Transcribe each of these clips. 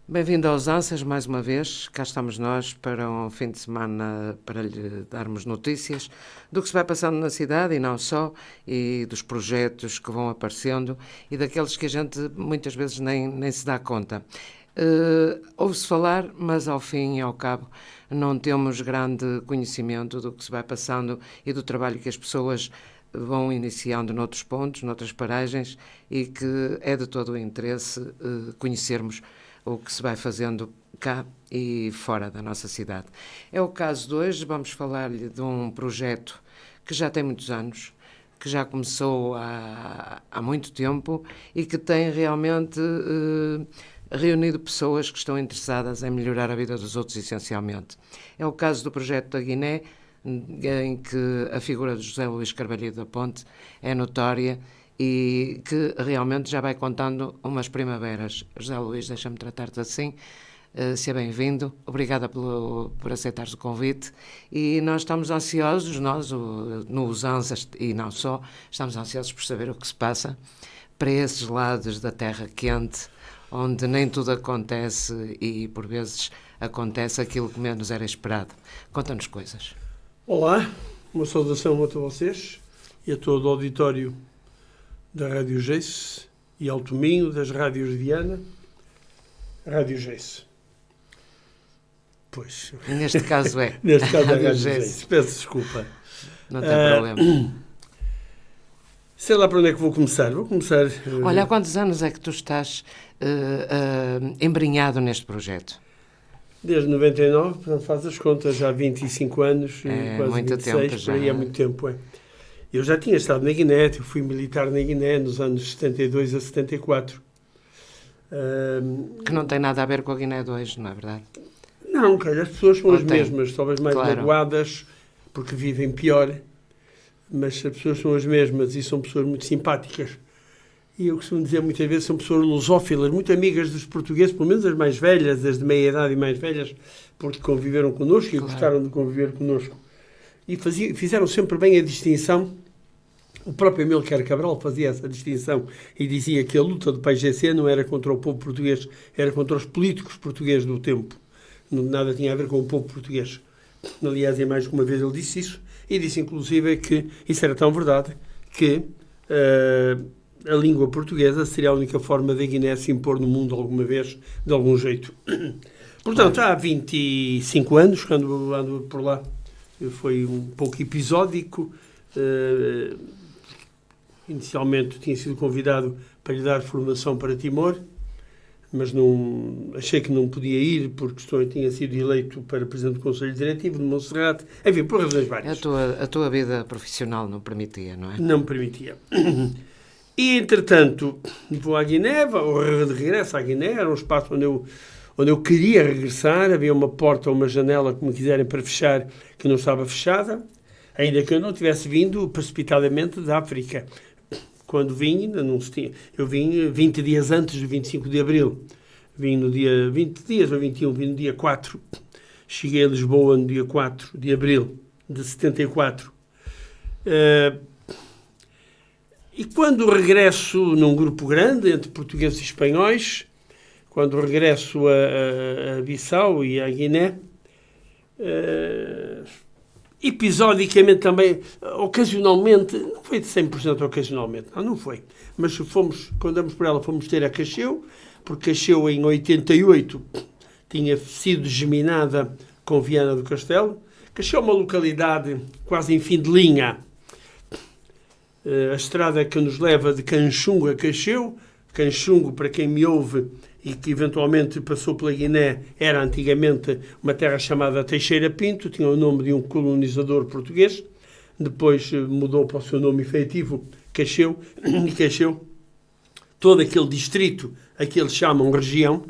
Bem-vindo aos Ansas, mais uma vez. Cá estamos nós para um fim de semana para lhe darmos notícias do que se vai passando na cidade e não só, e dos projetos que vão aparecendo e daqueles que a gente muitas vezes nem se dá conta. Ouve-se falar, mas ao fim e ao cabo não temos grande conhecimento do que se vai passando e do trabalho que as pessoas vão iniciando noutros pontos, noutras paragens, e que é de todo o interesse conhecermos o que se vai fazendo cá e fora da nossa cidade. É o caso de hoje. Vamos falar-lhe de um projeto que já tem muitos anos, que já começou há muito tempo e que tem realmente reunido pessoas que estão interessadas em melhorar a vida dos outros, essencialmente. É o caso do projeto da Guiné, em que a figura de José Luís Carvalho da Ponte é notória e que realmente já vai contando umas primaveras. José Luís, deixa-me tratar-te assim. Seja bem-vindo, obrigada por aceitares o convite, e nós estamos ansiosos, nos Ansas e não só, estamos ansiosos por saber o que se passa para esses lados da terra quente, onde nem tudo acontece e por vezes acontece aquilo que menos era esperado. Conta-nos coisas. Olá, uma saudação a todos vocês e a todo o auditório da Rádio Geice e Alto Minho, das rádios de Viana. Rádio Geice. Pois. Neste caso é. Neste caso é a Rádio Geice. Peço desculpa. Não tem problema. Sei lá para onde é que vou começar. Vou começar... Olha, há quantos anos é que tu estás embrenhado neste projeto? Desde 99, portanto faz as contas, já há 25 anos, quase muito 26, tempo já. Por aí é muito tempo, é. Eu já tinha estado na Guiné, eu fui militar na Guiné nos anos 72 a 74. Que não tem nada a ver com a Guiné de hoje, não é verdade? Não, cara, as pessoas são as mesmas, talvez mais Claro. magoadas, porque vivem pior, mas as pessoas são as mesmas e são pessoas muito simpáticas. E eu costumo dizer muitas vezes, são pessoas lusófilas, muito amigas dos portugueses, pelo menos as mais velhas, as de meia idade e mais velhas, porque conviveram connosco e gostaram de conviver connosco. E fizeram sempre bem a distinção. O próprio Amílcar Cabral fazia essa distinção e dizia que a luta do PAIGC não era contra o povo português, era contra os políticos portugueses do tempo. Nada tinha a ver com o povo português. Aliás, mais de uma vez ele disse isso, e disse inclusive que isso era tão verdade que a língua portuguesa seria a única forma da Guiné se impor no mundo alguma vez, de algum jeito. Portanto, há 25 anos, quando ando por lá, foi um pouco episódico. Inicialmente tinha sido convidado para lhe dar formação para Timor, mas não, achei que não podia ir porque tinha sido eleito para Presidente do Conselho Diretivo de Monserrate. Enfim, por razões várias. A tua vida profissional não permitia, não é? Não me permitia. E, entretanto, vou à Guiné, de regresso à Guiné, era um espaço onde eu queria regressar, havia uma porta ou uma janela, como quiserem, para fechar, que não estava fechada, ainda que eu não tivesse vindo precipitadamente da África. Quando vim, eu vim 20 dias antes do 25 de Abril. Vim no dia 20 dias ou 21, vim no dia 4. Cheguei a Lisboa no dia 4 de Abril de 74. E quando regresso num grupo grande, entre portugueses e espanhóis, quando regresso a Bissau e a Guiné, episodicamente também, ocasionalmente, não foi de 100% ocasionalmente, não foi, mas quando andamos por ela, fomos ter a Cacheu, porque Cacheu em 88 tinha sido geminada com Viana do Castelo. Cacheu é uma localidade quase em fim de linha, a estrada que nos leva de Canchungo a Cacheu. Canchungo, para quem me ouve e que eventualmente passou pela Guiné, era antigamente uma terra chamada Teixeira Pinto, tinha o nome de um colonizador português, depois mudou para o seu nome efetivo, Cacheu, e Cacheu, todo aquele distrito, a que eles chamam região,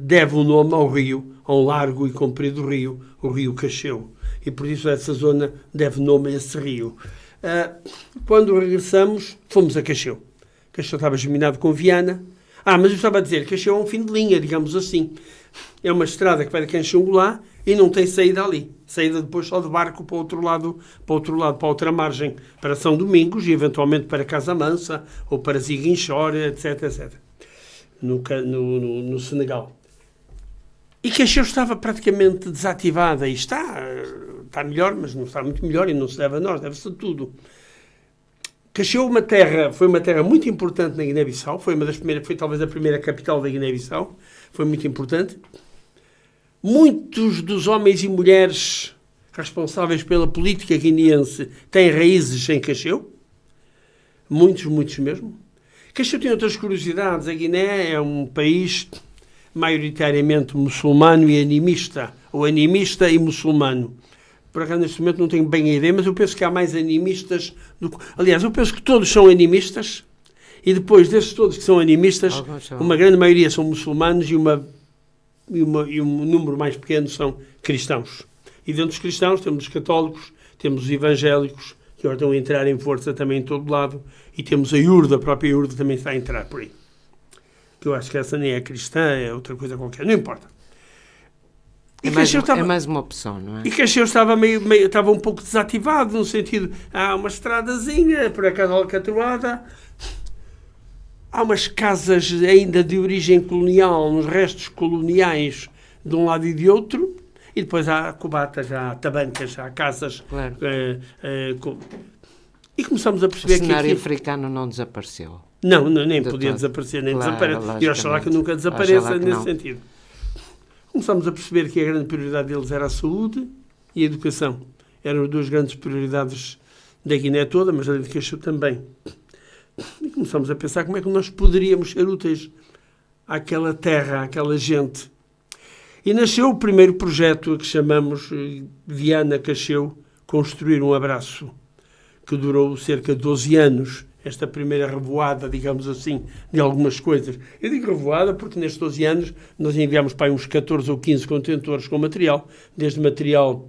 deve o nome ao rio, a um largo e comprido rio, o rio Cacheu, e por isso essa zona deve nome a esse rio. Quando regressamos, fomos a Cacheu. Cacheu estava geminado com Viana. Mas eu estava a dizer que Cacheu é um fim de linha, digamos assim. É uma estrada que vai de Canchungo lá e não tem saída ali. Saída depois só de barco para para outra margem, para São Domingos e eventualmente para Casamansa ou para Ziguinchor, etc, etc. No Senegal. E Cacheu estava praticamente desativada, e está melhor, mas não está muito melhor, e não se deve a nós, deve-se a tudo. Cacheu foi uma terra muito importante na Guiné-Bissau, foi talvez a primeira capital da Guiné-Bissau, foi muito importante. Muitos dos homens e mulheres responsáveis pela política guineense têm raízes em Cacheu, muitos mesmo. Cacheu tem outras curiosidades. A Guiné é um país maioritariamente muçulmano e animista, ou animista e muçulmano. Por acaso, neste momento, não tenho bem a ideia, mas eu penso que há mais animistas do que... Aliás, eu penso que todos são animistas, e depois desses todos que são animistas, uma grande maioria são muçulmanos e um número mais pequeno são cristãos. E dentro dos cristãos temos os católicos, temos os evangélicos, que agora estão a entrar em força também em todo lado, e temos a IURD, a própria IURD também está a entrar por aí. Que eu acho que essa nem é cristã, é outra coisa qualquer, não importa. É mais uma opção, não é? E Cacheu estava estava um pouco desativado, no sentido, há uma estradazinha, por acaso alcatroada, há umas casas ainda de origem colonial, uns restos coloniais de um lado e de outro, e depois há cobatas, há tabancas, há casas. Claro. E começamos a perceber que... O cenário aqui, africano não desapareceu. Não, nem podia desaparecer, nem desaparece. E oxalá que nunca desapareça nesse sentido. Começámos a perceber que a grande prioridade deles era a saúde e a educação. Eram as duas grandes prioridades da Guiné toda, mas a de Cacheu também. E começámos a pensar como é que nós poderíamos ser úteis àquela terra, àquela gente. E nasceu o primeiro projeto que chamamos Viana Cacheu, Construir um Abraço, que durou cerca de 12 anos. Esta primeira revoada, digamos assim, de algumas coisas. Eu digo revoada porque nestes 12 anos nós enviámos para aí uns 14 ou 15 contentores com material, desde material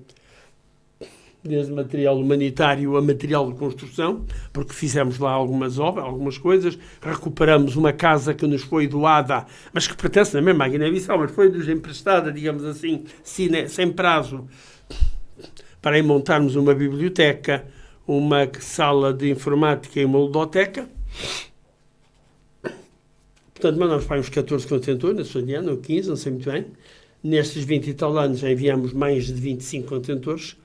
humanitário a material de construção, porque fizemos lá algumas obras, algumas coisas, recuperamos uma casa que nos foi doada, mas que pertence na mesma à Guiné-Bissau, mas foi-nos emprestada, digamos assim, sem prazo, para aí montarmos uma biblioteca, uma sala de informática e uma ludoteca. Portanto, mandámos para uns 14 contentores, na sua ano, ou 15, não sei muito bem. Nestes 20 e tal anos já enviámos mais de 25 contentores.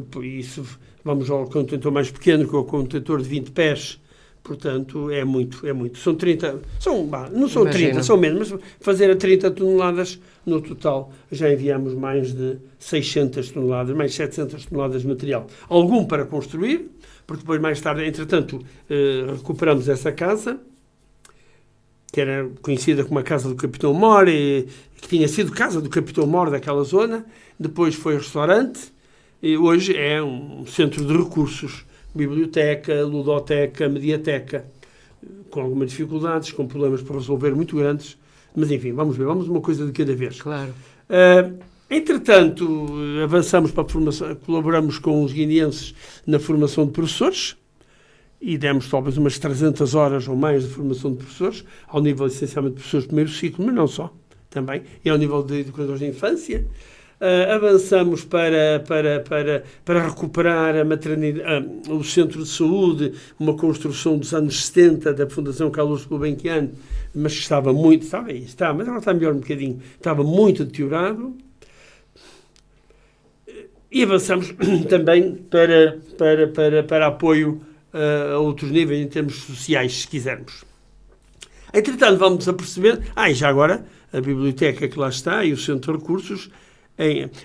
Por isso, vamos ao contentor mais pequeno, que é o contentor de 20 pés. Portanto, é muito. São 30, não são 30, são menos, mas fazer a 30 toneladas no total, já enviamos mais de 600 toneladas, mais 700 toneladas de material. Algum para construir, porque depois mais tarde, entretanto, recuperamos essa casa, que era conhecida como a Casa do Capitão Mor, que tinha sido casa do Capitão Mor daquela zona, depois foi restaurante, e hoje é um centro de recursos, biblioteca, ludoteca, mediateca, com algumas dificuldades, com problemas para resolver muito grandes, mas enfim, vamos uma coisa de cada vez. Claro. Entretanto, avançamos para a formação, colaboramos com os guineenses na formação de professores, e demos talvez umas 300 horas ou mais de formação de professores, ao nível essencialmente de professores de primeiro ciclo, mas não só, também, e ao nível de educadores de infância. Avançamos para recuperar a maternidade, o centro de saúde, uma construção dos anos 70 da Fundação Carlos Gulbenkian, mas que estava muito, mas agora está melhor um bocadinho, estava muito deteriorado. E avançamos também para apoio a outros níveis em termos sociais, se quisermos. Entretanto, vamos a perceber, e já agora, a biblioteca que lá está e o centro de recursos.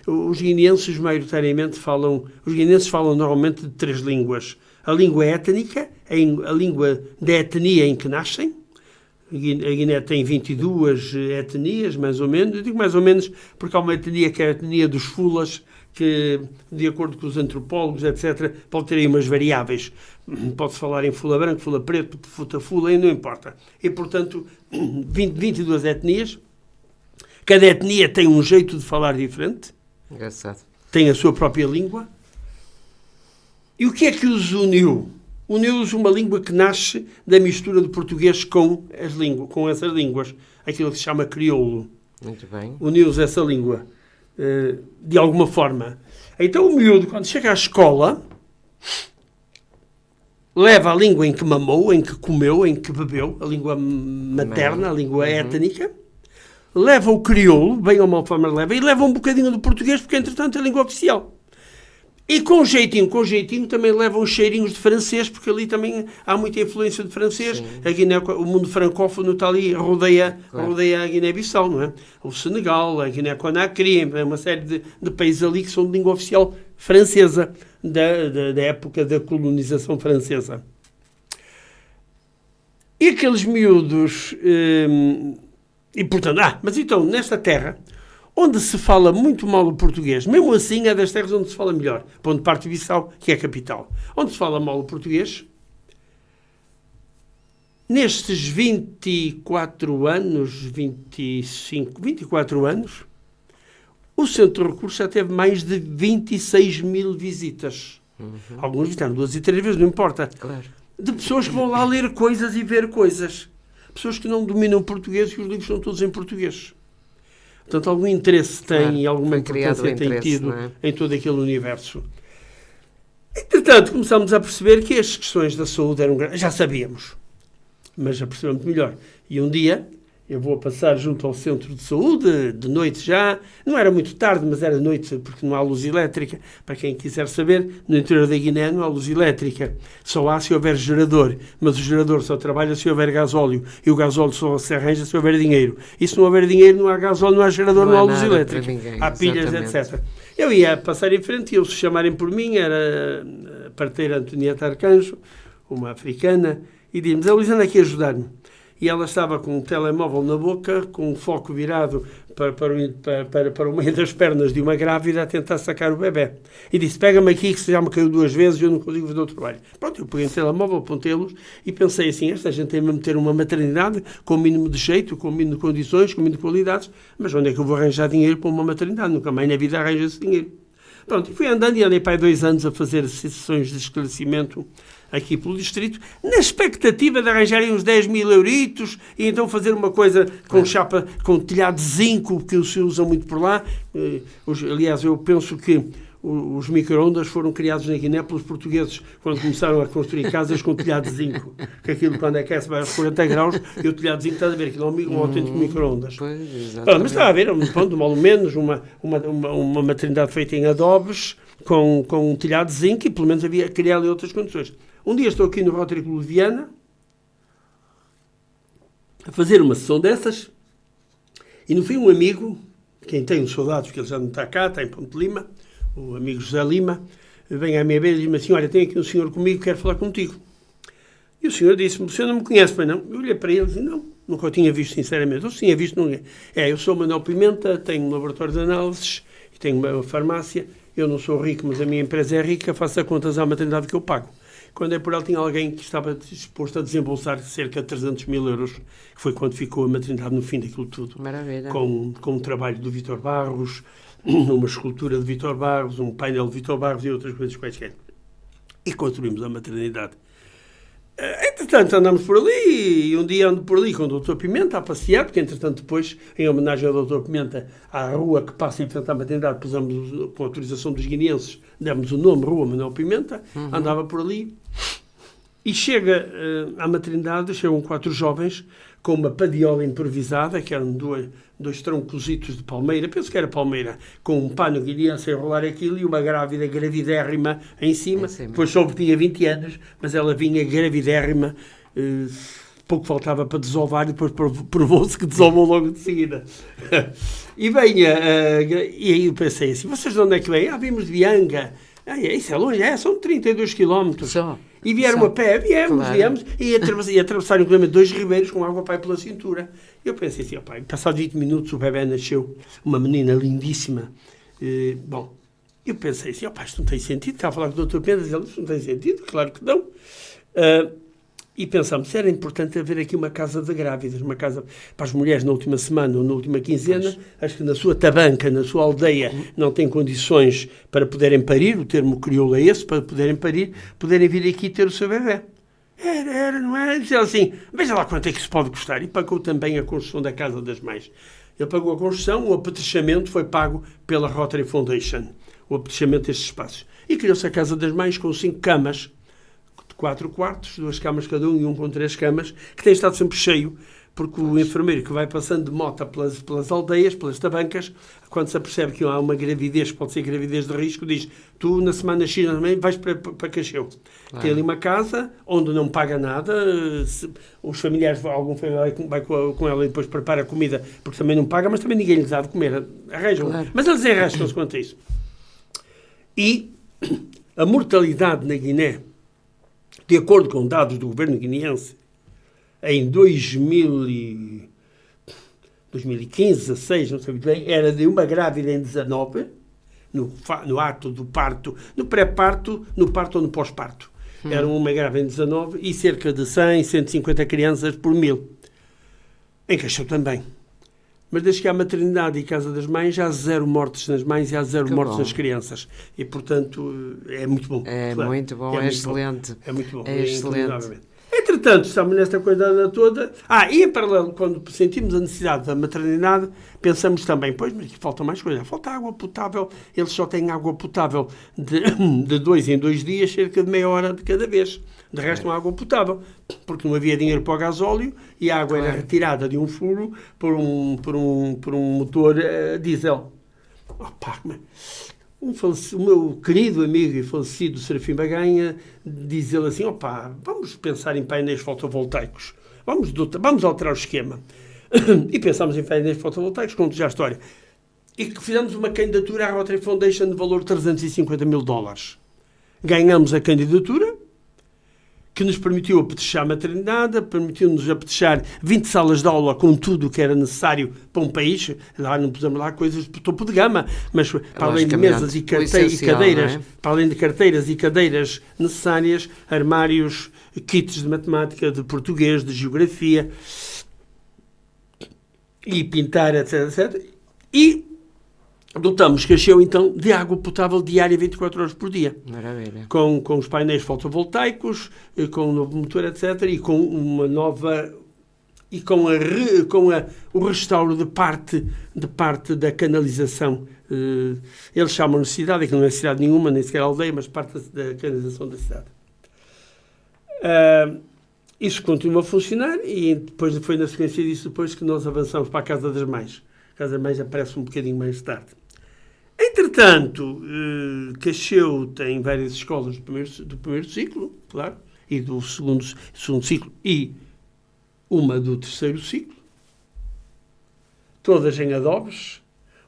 Os guineenses maioritariamente falam normalmente de 3 línguas. A língua étnica, a língua da etnia em que nascem. A Guiné tem 22 etnias, mais ou menos. Eu digo mais ou menos porque há uma etnia que é a etnia dos fulas, que, de acordo com os antropólogos, etc., pode ter aí umas variáveis. Pode-se falar em fula branco, fula preto, fula, e não importa. E, portanto, 22 etnias. Cada etnia tem um jeito de falar diferente. Engraçado. Tem a sua própria língua. E o que é que os uniu? Uniu-os uma língua que nasce da mistura do português com essas línguas. Aquilo que se chama crioulo. Muito bem. Uniu-os essa língua, de alguma forma. Então o miúdo, quando chega à escola, leva a língua em que mamou, em que comeu, em que bebeu, a língua materna, a língua étnica. leva o crioulo, bem ou mal forma leva, e leva um bocadinho do português, porque entretanto é a língua oficial. E com jeitinho também levam cheirinhos de francês, porque ali também há muita influência de francês. A Guiné, o mundo francófono está ali, rodeia a Guiné-Bissau, não é? O Senegal, a Guiné-Conakry, uma série de países ali que são de língua oficial francesa, da época da colonização francesa. E aqueles miúdos... e portanto, mas então, nesta terra... onde se fala muito mal o português, mesmo assim é das terras onde se fala melhor, para onde parte Bissau, que é a capital. Onde se fala mal o português, nestes 24 anos, o Centro de Recursos já teve mais de 26 mil visitas. Alguns visitaram 2 e 3 vezes, não importa. Claro. De pessoas que vão lá ler coisas e ver coisas. Pessoas que não dominam português e os livros são todos em português. Portanto, algum interesse tem e alguma importância tem tido em todo aquele universo. Entretanto, começámos a perceber que as questões da saúde eram grandes. Já sabíamos, mas já percebemos melhor. E um dia, eu vou passar junto ao centro de saúde, de noite já. Não era muito tarde, mas era noite, porque não há luz elétrica. Para quem quiser saber, no interior da Guiné não há luz elétrica. Só há se houver gerador. Mas o gerador só trabalha se houver gasóleo. E o gasóleo só se arranja se houver dinheiro. E se não houver dinheiro, não há gasóleo, não há gerador, não há luz elétrica. Ninguém, há pilhas, etc. Eu ia passar em frente e eles se chamarem por mim, era a parteira Antonieta Arcanjo, uma africana, e dizia-me, Elisana, aqui ajudar-me. E ela estava com um telemóvel na boca, com um foco virado para o meio das pernas de uma grávida a tentar sacar o bebê. E disse, pega-me aqui que já me caiu 2 vezes e eu não consigo fazer o trabalho. Pronto, eu peguei o telemóvel, apontei-los e pensei assim, esta gente tem mesmo de ter uma maternidade com o mínimo de jeito, com o mínimo de condições, com o mínimo de qualidades, mas onde é que eu vou arranjar dinheiro para uma maternidade? Nunca mais na vida arranja-se dinheiro. Pronto, fui andando e andei para aí 2 anos a fazer sessões de esclarecimento aqui pelo distrito, na expectativa de arranjarem uns 10 mil euritos e então fazer uma coisa com chapa, com telhado de zinco, que se usa muito por lá. Aliás, eu penso que os micro-ondas foram criados na Guiné pelos portugueses, quando começaram a construir casas com telhado de zinco. Que aquilo, quando aquece, vai aos 40 graus, e o telhado de zinco, estás a ver, aquilo é um autêntico micro-ondas. Mas está a ver, pronto, mal ou menos, uma maternidade feita em adobes, com um telhado de zinco, e pelo menos havia criado ali outras condições. Um dia estou aqui no Rotary Club de Viana, a fazer uma sessão dessas, e no fim um amigo, quem tem os saudades, porque ele já não está cá, está em Ponte de Lima, o amigo José Lima, vem à minha beira e diz-me assim, olha, tem aqui um senhor comigo que quer falar contigo. E o senhor disse-me, o senhor não me conhece, pois não? Eu olhei para ele e disse, não, nunca o tinha visto, sinceramente. Eu tinha visto, não é. Eu sou Manuel Pimenta, tenho um laboratório de análises, e tenho uma farmácia, eu não sou rico, mas a minha empresa é rica, faço as contas à maternidade que eu pago. Quando é por ela, tinha alguém que estava disposto a desembolsar cerca de 300 mil euros, que foi quando ficou a maternidade no fim daquilo tudo. Maravilha. Com um trabalho do Vítor Barros, uma escultura de Vítor Barros, um painel de Vítor Barros e outras coisas quaisquer. E construímos a maternidade. Entretanto, andamos por ali, e um dia ando por ali com o Dr. Pimenta a passear, porque entretanto depois, em homenagem ao Dr. Pimenta, à rua que passa em frente à maternidade, pusemos, com a autorização dos guineenses, demos o nome, Rua Manuel Pimenta, andava por ali, e chega à maternidade, chegam 4 jovens, com uma padiola improvisada, que eram dois troncositos de palmeira, penso que era palmeira, com um pano guineense a enrolar aquilo e uma grávida gravidérrima em cima. Depois soube que tinha 20 anos, mas ela vinha gravidérrima, pouco faltava para desovar e depois provou-se que desovou logo de seguida. E e aí eu pensei assim, vocês de onde é que vêm? Vimos de Bianga. Isso é longe? São 32 quilómetros. E vieram a pé, viemos, e atravessaram inclusive 2 ribeiros com água pai pela cintura. Eu pensei assim, passado 20 minutos o bebê nasceu, uma menina lindíssima. Eu pensei assim, isto não tem sentido, estava a falar com o Dr. Pedro, ele isto não tem sentido, claro que não. E pensámos, era importante haver aqui uma casa de grávidas, uma casa para as mulheres na última semana ou na última quinzena, acho que na sua tabanca, na sua aldeia, não têm condições para poderem parir, o termo crioulo é esse, para poderem parir, poderem vir aqui ter o seu bebê. Não era? Dizia assim, veja lá quanto é que isso pode custar. E pagou também a construção da Casa das Mães. Ele pagou a construção, o apetrechamento foi pago pela Rotary Foundation, o apetrechamento destes espaços. E criou-se a Casa das Mães com 5 camas, 4 quartos, 2 camas cada um e um com 3 camas, que tem estado sempre cheio, porque o enfermeiro que vai passando de moto pelas aldeias, pelas tabancas, quando se apercebe que há uma gravidez, pode ser gravidez de risco, diz, tu na semana X também vais para Cacheu. Claro. Tem ali uma casa onde não paga nada, os familiares, algum familiar vai com ela e depois prepara a comida, porque também não paga, mas também ninguém lhes dá de comer, arranjam. Claro. Mas eles arranjam-se quanto a isso. E a mortalidade na Guiné, de acordo com dados do governo guineense, em 2015, 16, não sei muito bem, era de uma grávida em 19, no ato do parto, no pré-parto, no parto ou no pós-parto. Era uma grávida em 19 e cerca de 100, 150 crianças por 1000. Em Cacheu também. Mas desde que há maternidade e casa das mães, há 0 mortes nas mães e há 0 mortes nas crianças. E, portanto, é muito bom. É claro. Muito bom, é excelente. Bom. É muito bom. É excelente. Entretanto, estamos nesta coisa toda. E em paralelo, quando sentimos a necessidade da maternidade, pensamos também, pois, mas aqui falta mais coisa. Falta água potável. Eles só têm água potável de 2 em 2 dias, cerca de meia hora de cada vez. De resto, não há água potável, porque não havia dinheiro para o gasóleo e a água era retirada de um furo por um motor diesel. O meu querido amigo e falecido Serafim Baganha diz ele assim, vamos pensar em painéis fotovoltaicos, vamos alterar o esquema. E pensámos em painéis fotovoltaicos, conto já a história. E que fizemos uma candidatura à Rotary Foundation de valor de $350 mil. Ganhamos a candidatura, que nos permitiu apetechar a maternidade, permitiu-nos apetechar 20 salas de aula com tudo o que era necessário para um país. Lá não pusemos lá coisas de topo de gama, mas para além de mesas e cadeiras, é? Para além de carteiras e cadeiras necessárias, armários, kits de matemática, de português, de geografia, e pintar, etc, etc. E dotamos Cacheu, então, de água potável diária 24 horas por dia. Maravilha. Com os painéis fotovoltaicos, com um novo motor, etc. E com uma nova... E com o restauro de parte da canalização. Eles chamam de cidade, aquilo não é cidade nenhuma, nem sequer aldeia, mas parte da canalização da cidade. Isso continua a funcionar e depois foi na sequência disso depois que nós avançamos para a Casa das Mães. A Casa das Mães aparece um bocadinho mais tarde. Entretanto, Cacheu tem várias escolas do primeiro ciclo, claro, e do segundo ciclo, e uma do terceiro ciclo, todas em adobes.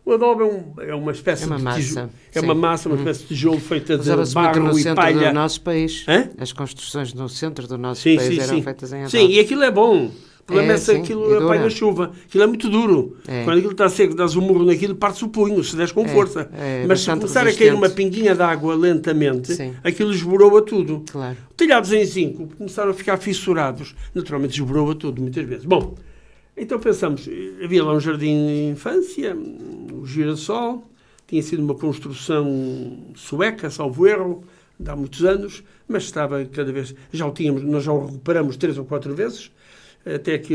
O adobe é uma espécie de tijolo. É uma massa, uma espécie de tijolo feita de barro e palha. Do nosso país. As construções no centro do nosso país eram feitas em adobe. Sim, e aquilo é bom. O problema é se aquilo apanha a chuva. Aquilo é muito duro. Quando aquilo está seco, dás um murro naquilo, parte-se o punho, se des com força. Mas se começar a cair uma pinguinha de água lentamente, aquilo esboroa tudo. Claro. Telhados em zinco começaram a ficar fissurados. Naturalmente esboroa tudo, muitas vezes. Bom, então pensamos, havia lá um jardim de infância, o Girassol, tinha sido uma construção sueca, salvo erro, de há muitos anos, mas estava cada vez, nós já o recuperamos 3 ou 4 vezes, até que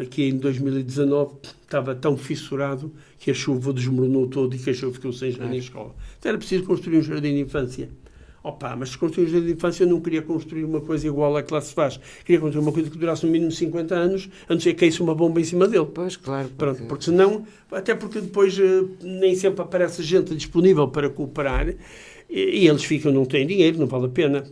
aqui em 2019 estava tão fissurado que a chuva desmoronou todo e que a chuva ficou sem jardim de escola. Então era preciso construir um jardim de infância. Mas se construir um jardim de infância eu não queria construir uma coisa igual à que lá se faz. Queria construir uma coisa que durasse no mínimo 50 anos, a não ser que caísse uma bomba em cima dele. Pois, claro. Porque senão, até porque depois nem sempre aparece gente disponível para cooperar e eles não têm dinheiro, não vale a pena.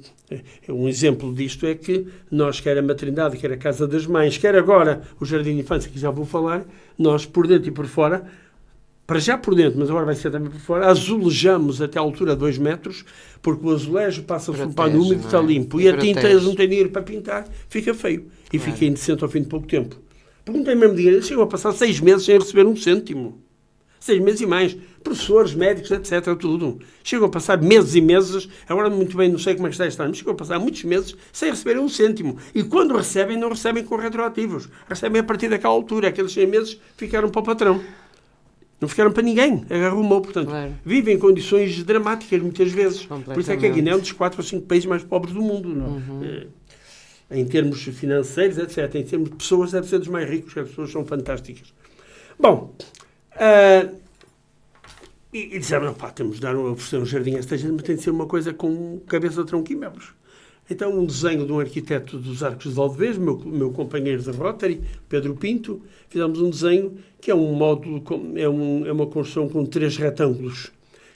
Um exemplo disto é que nós, quer a maternidade, quer a Casa das Mães, quer agora o Jardim de Infância, que já vou falar, nós por dentro e por fora, para já por dentro, mas agora vai ser também por fora, azulejamos até a altura de 2 metros, porque o azulejo passa-se um pano úmido e está limpo. E a tinta, eles não têm dinheiro para pintar, fica feio. E fica indecente ao fim de pouco tempo. Porque não têm mesmo dinheiro. Eles chegam a passar 6 meses sem receber um cêntimo. 6 meses e mais. Professores, médicos, etc. Tudo. Chegam a passar meses e meses, agora muito bem, não sei como é que está este ano, mas chegam a passar muitos meses sem receberem um cêntimo. E quando recebem, não recebem com retroativos. Recebem a partir daquela altura. Aqueles 6 meses ficaram para o patrão. Não ficaram para ninguém, arrumou, portanto, vivem em condições dramáticas muitas vezes. Por isso é que a Guiné é um dos 4 ou 5 países mais pobres do mundo, não? Em termos financeiros, etc. Em termos de pessoas, deve ser dos mais ricos, as pessoas são fantásticas. Bom, e disseram, temos de oferecer um jardim a esta gente, mas tem de ser uma coisa com cabeça, tronco e membros. Então, um desenho de um arquiteto dos Arcos de Valdevez, meu companheiro da Rotary, Pedro Pinto, fizemos um desenho que é um módulo, é uma construção com 3 retângulos.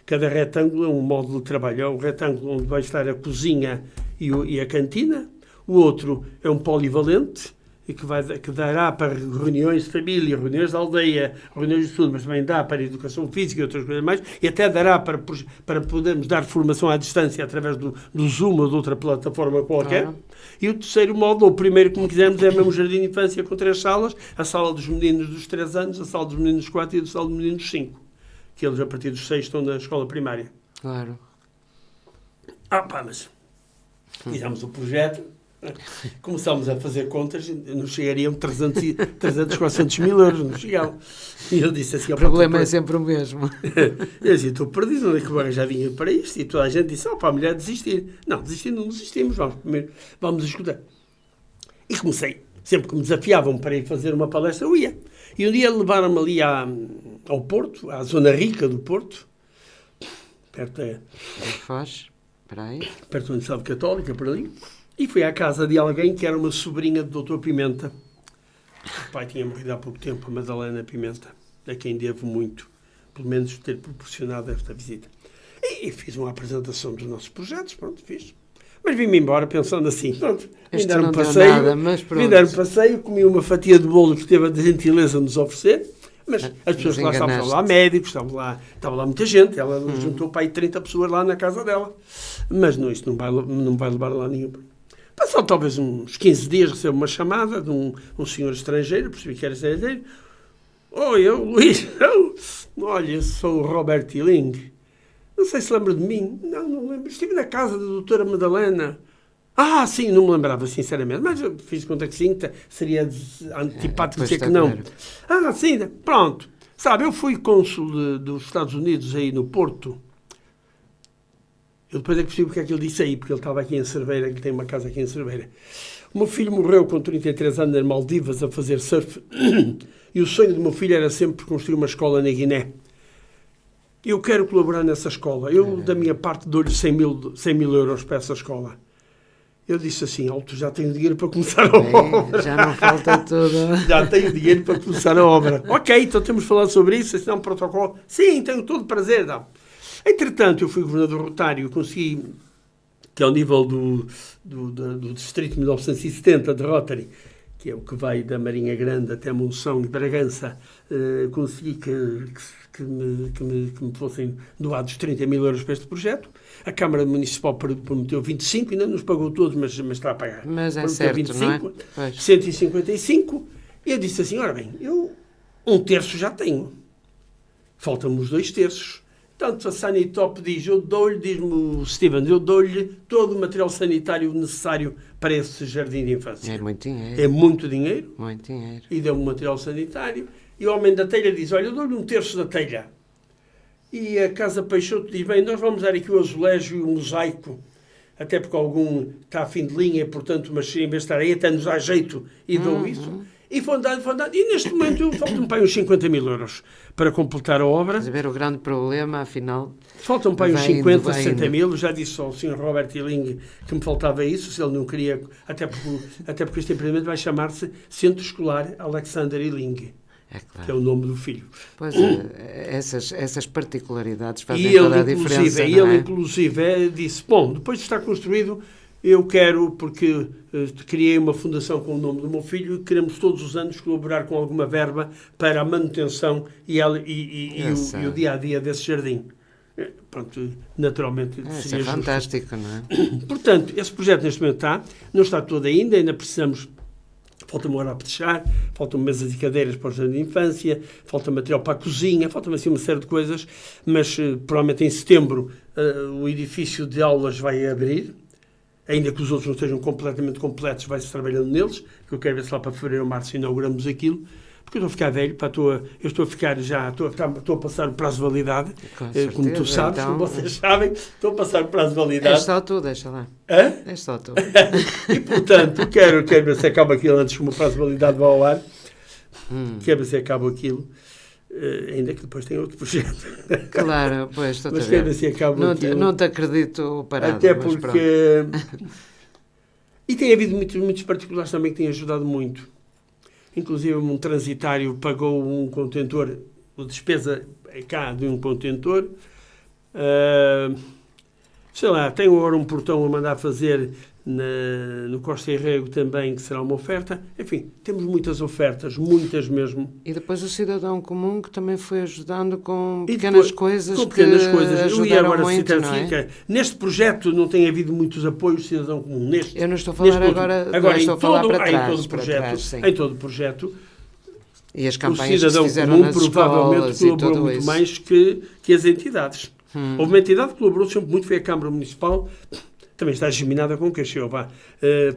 Cada retângulo é um módulo de trabalho. É um retângulo onde vai estar a cozinha e a cantina. O outro é um polivalente, e que dará para reuniões de família, reuniões de aldeia, reuniões de estudo, mas também dá para educação física e outras coisas mais, e até dará para podermos dar formação à distância através do Zoom ou de outra plataforma qualquer. Claro. E o terceiro módulo, ou o primeiro, como quisermos, é mesmo jardim de infância com 3 salas, a sala dos meninos dos 3 anos, a sala dos meninos dos 4 e a sala dos meninos dos 5, que eles a partir dos 6 estão na escola primária. Claro. Mas fizemos o projeto, começámos a fazer contas, não chegariam 300, 400 mil euros, não chegavam. E eu disse assim... O problema é sempre o mesmo. Eu disse, estou perdido, onde é que vou arranjar dinheiro para isto? E toda a gente disse, a mulher desistir. Não desistimos, vamos escutar. E comecei, sempre que me desafiavam para ir fazer uma palestra, eu ia. E um dia levaram-me ali ao Porto, à zona rica do Porto, perto da Universidade Católica, por ali. E fui à casa de alguém que era uma sobrinha do Dr. Pimenta. O pai tinha morrido há pouco tempo, a Madalena Pimenta, a quem devo muito, pelo menos ter proporcionado esta visita. E fiz uma apresentação dos nossos projetos, pronto, fiz. Mas vim-me embora pensando assim, pronto, vim dar um passeio, comi uma fatia de bolo que teve a gentileza de nos oferecer, mas as pessoas que lá estavam lá médicos, estava lá muita gente, ela juntou para aí 30 pessoas lá na casa dela. Mas não, isto não vai levar lá nenhum. Passado talvez uns 15 dias, recebo uma chamada de um senhor estrangeiro, percebi que era estrangeiro. Oi, Luís, olha, sou o Robert Iling. Não sei se lembra de mim. Não lembro. Estive na casa da doutora Madalena. Sim, não me lembrava, sinceramente. Mas eu fiz conta que sim, seria antipático dizer que não. Sim, pronto. Sabe, eu fui cônsul dos Estados Unidos aí no Porto. Eu depois é que percebi porque é que ele disse aí, porque ele estava aqui em Cerveira, ele tem uma casa aqui em Cerveira. O meu filho morreu com 33 anos nas Maldivas a fazer surf e o sonho do meu filho era sempre construir uma escola na Guiné. Eu quero colaborar nessa escola. Eu, da minha parte, dou-lhe 100 mil euros para essa escola. Eu disse assim, já tenho dinheiro para começar a obra. Já não falta tudo. Já tenho dinheiro para começar a obra. Ok, então temos de falar sobre isso, assinar um protocolo. Sim, tenho todo o prazer. Não. Entretanto, eu fui governador rotário, consegui, que é ao nível do distrito 1970 de Rotary, que é o que vai da Marinha Grande até Monção e Bragança, consegui que me fossem doados 30 mil euros para este projeto. A Câmara Municipal prometeu 25, ainda nos pagou todos, mas está a pagar. Mas é certo, 25, não é? Pois. 155. E eu disse assim, ora bem, eu 1/3 já tenho. Faltam-me os 2/3. Portanto, a Sanitop diz-me o Stevens, eu dou-lhe todo o material sanitário necessário para esse jardim de infância. É muito dinheiro. É muito dinheiro. Muito dinheiro. E deu-me o material sanitário. E o homem da telha diz, olha, eu dou-lhe 1/3 da telha. E a Casa Peixoto diz, bem, nós vamos dar aqui o azulejo e o mosaico, até porque algum está a fim de linha, portanto, mas em vez de estar aí, até nos dá jeito e dou isso. E foi andando. E neste momento faltam-me para aí uns 50 mil euros para completar a obra. Mas a ver, o grande problema, afinal... Faltam para aí uns 50, 60 mil. Já disse ao Sr. Robert Iling que me faltava isso, se ele não queria... Até porque este empreendimento vai chamar-se Centro Escolar Alexander Iling. É claro. Que é o nome do filho. Pois, essas particularidades fazem toda a diferença, E ele, inclusive, disse, bom, depois de estar construído, eu quero, porque criei uma fundação com o nome do meu filho e queremos todos os anos colaborar com alguma verba para a manutenção e o dia-a-dia desse jardim. Pronto, naturalmente seria fantástico, não é? Portanto, esse projeto neste momento não está todo ainda precisamos... Falta-me hora a fechar, faltam mesas e cadeiras para o jardim de infância, falta material para a cozinha, falta-me assim uma série de coisas, mas provavelmente em setembro o edifício de aulas vai abrir, ainda que os outros não estejam completamente completos, vai-se trabalhando neles, que eu quero ver se lá para fevereiro ou março inauguramos aquilo, porque eu estou a ficar velho, eu estou a ficar já, estou a passar o prazo de validade, como tu sabes, então... como vocês sabem, estou a passar o prazo de validade. É só tu, deixa lá. É só tu. E, portanto, quero ver se acaba aquilo antes que o meu prazo de validade vá ao ar. Quero ver se acaba aquilo. Ainda que depois tem outro projeto. Claro, pois, estou a ver. Mas quero ver se acaba aquilo. Não te acredito parado. Até porque E tem havido muitos particulares também que têm ajudado muito. Inclusive um transitário pagou um contentor, a despesa é cá de um contentor. Sei lá, tem agora um portão a mandar fazer no Costa e Rego também, que será uma oferta. Enfim, temos muitas ofertas, muitas mesmo. E depois o cidadão comum que também foi ajudando com pequenas coisas com pequenas coisas. ajudaram Eu ia agora muito, citar não é? que neste projeto não tem havido muitos apoios do cidadão comum. Eu não estou a falar agora em estou a falar todo, para trás. em todo o projeto, em todo o projeto, e as o campanhas que se cidadão fizeram comum nas provavelmente escolas e colaborou tudo muito isso. mais que as entidades. Houve uma entidade que colaborou sempre muito, foi a Câmara Municipal, também está geminada com o Cacheu,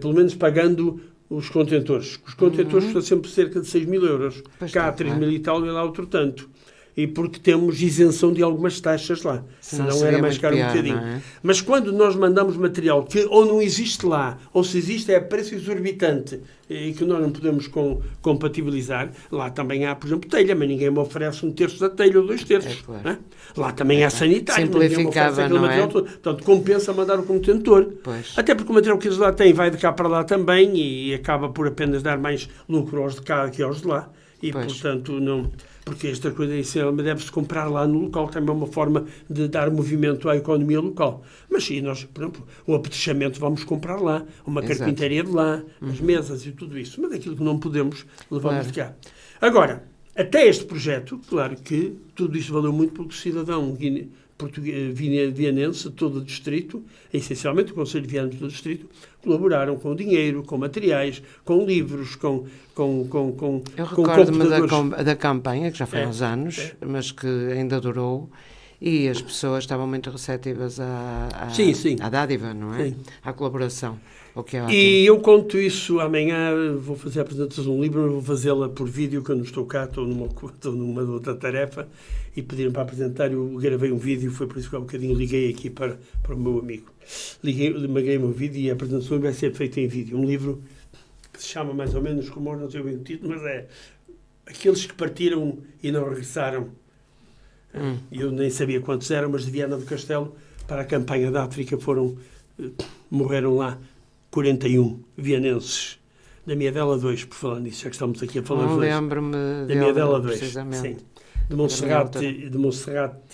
pelo menos pagando os contentores. Os contentores custam sempre cerca de 6 mil euros. Pois Cá está, 3 claro. mil e tal e lá outro tanto. E porque temos isenção de algumas taxas lá. Senão Senão seria era mais muito caro um pior, bocadinho. não é? Mas quando nós mandamos material que ou não existe lá, ou se existe é a preço exorbitante e que nós não podemos compatibilizar, lá também há, por exemplo, telha, mas ninguém me oferece 1/3 da telha ou 2/3. É claro. Não é? Lá também há sanitário, mas ninguém me oferece Simplificava, aquele não é? material todo. Portanto, compensa mandar o contentor. Pois. Até porque o material que eles lá têm vai de cá para lá também e acaba por apenas dar mais lucro aos de cá que aos de lá. E, Pois. portanto, não... Porque esta coisa deve-se comprar lá no local, que também é uma forma de dar movimento à economia local. Mas sim, nós, por exemplo, o apetechamento vamos comprar lá, uma Exato. carpintaria de lá, as mesas e tudo isso. Mas aquilo que não podemos, levamos Claro. de cá. Agora, até este projeto, claro que tudo isso valeu muito porque o cidadão vianense, todo o distrito, essencialmente o Conselho de Vianos do distrito, colaboraram com dinheiro, com materiais, com livros, com Eu com recordo-me computadores. da campanha, que já foi há uns anos, é. mas que ainda durou, e as pessoas estavam muito receptivas Sim, sim. à dádiva, não é? Sim. À colaboração. O que é ótimo. E eu conto isso amanhã, vou fazer a apresentação de um livro, mas vou fazê-la por vídeo, que eu não estou cá, estou numa outra tarefa, e pediram para apresentar, eu gravei um vídeo, foi por isso que há um bocadinho liguei aqui para o meu amigo. Liguei o meu vídeo e a apresentação vai ser feita em vídeo. Um livro que se chama mais ou menos, como não sei bem o título, mas é Aqueles que Partiram e Não Regressaram. Eu nem sabia quantos eram, mas de Viana do Castelo para a campanha da África morreram lá 41 vianenses. Da Miedela 2, por falar nisso, já que estamos aqui a falar Não dos dois. lembro-me Da Miedela dele, 2, precisamente. sim. De Monserrate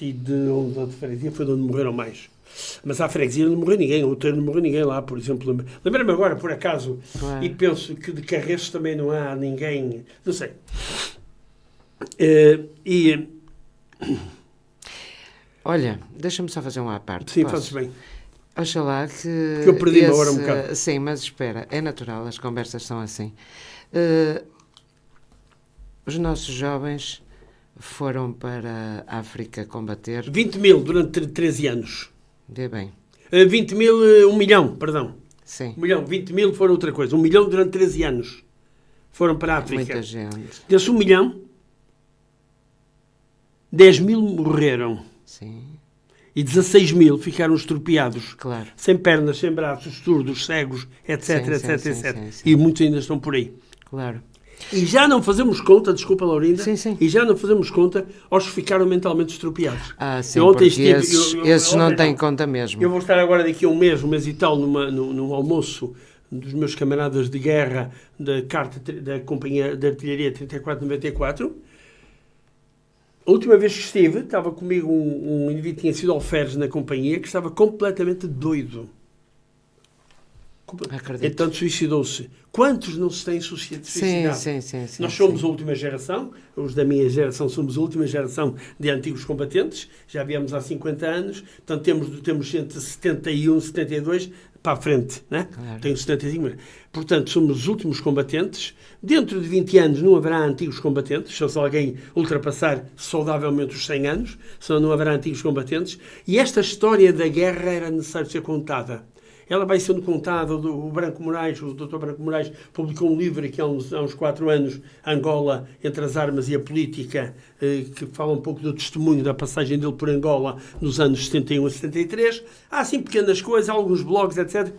e de onde de freguesia foi de onde morreram mais. Mas à freguesia não morreu ninguém, ou não morreu ninguém lá, por exemplo. Lembra-me agora, por acaso, Claro. e penso que de Carreço também não há ninguém, não sei. Olha, deixa-me só fazer uma à parte. Sim, posso? fazes bem. Oxalá que eu perdi-me agora um bocado. Sim, mas espera, é natural, as conversas são assim. Os nossos jovens foram para a África combater. 20 mil durante 13 anos. Vê bem, 20 mil, 1 milhão, perdão. sim, 1 milhão, 20 mil foram outra coisa. 1 milhão durante 13 anos. Foram para a África. muita gente, Desse 1 milhão, 10 mil morreram. sim, E 16 mil ficaram estropiados. claro. Sem pernas, sem braços, surdos, cegos, etc, Sim, etc, sim, etc. sim, sim. E muitos ainda estão por aí. Claro. E já não fazemos conta, desculpa, Laurinda, Sim, sim. e já não fazemos conta aos que ficaram mentalmente estropiados. Sim, Eu ontem porque estive- esses não ontem têm conta mesmo. Eu vou estar agora daqui a um mês e tal, num almoço dos meus camaradas de guerra da Companhia de Artilharia 3494. A última vez que estive, estava comigo um indivíduo que tinha sido alferes na companhia, que estava completamente doido. Acredito. Então suicidou-se. Quantos não se têm suicidado? Sim. Nós somos a última geração, os da minha geração somos a última geração de antigos combatentes, já viemos há 50 anos, portanto temos entre 71 e 72 para a frente, né? Claro. Tenho 75, portanto somos os últimos combatentes. Dentro de 20 anos não haverá antigos combatentes, só se alguém ultrapassar saudavelmente os 100 anos, senão não haverá antigos combatentes. E esta história da guerra era necessário ser contada. Ela vai sendo contada, o Branco Moraes, o Dr. Branco Moraes publicou um livro aqui há uns 4 anos, Angola, entre as armas e a política, que fala um pouco do testemunho da passagem dele por Angola nos anos 71 a 73. Há assim pequenas coisas, alguns blogs, etc.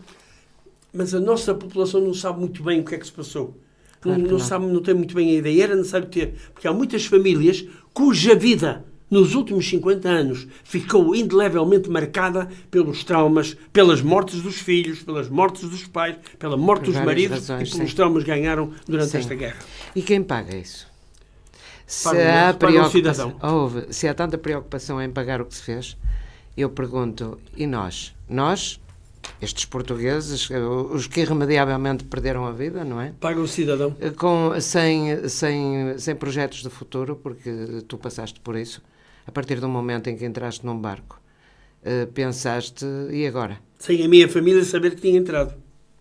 Mas a nossa população não sabe muito bem o que é que se passou. Claro que não. Não tem muito bem a ideia. Era necessário ter, porque há muitas famílias cuja vida nos últimos 50 anos, ficou indelevelmente marcada pelos traumas, pelas mortes dos filhos, pelas mortes dos pais, pela morte dos maridos e pelos traumas que ganharam durante esta guerra. E quem paga isso? Se há tanta preocupação em pagar o que se fez, eu pergunto, e nós? Nós, estes portugueses, os que irremediavelmente perderam a vida, não é? Paga o cidadão. Sem projetos de futuro, porque tu passaste por isso. A partir do momento em que entraste num barco, pensaste, e agora? Sem a minha família saber que tinha entrado.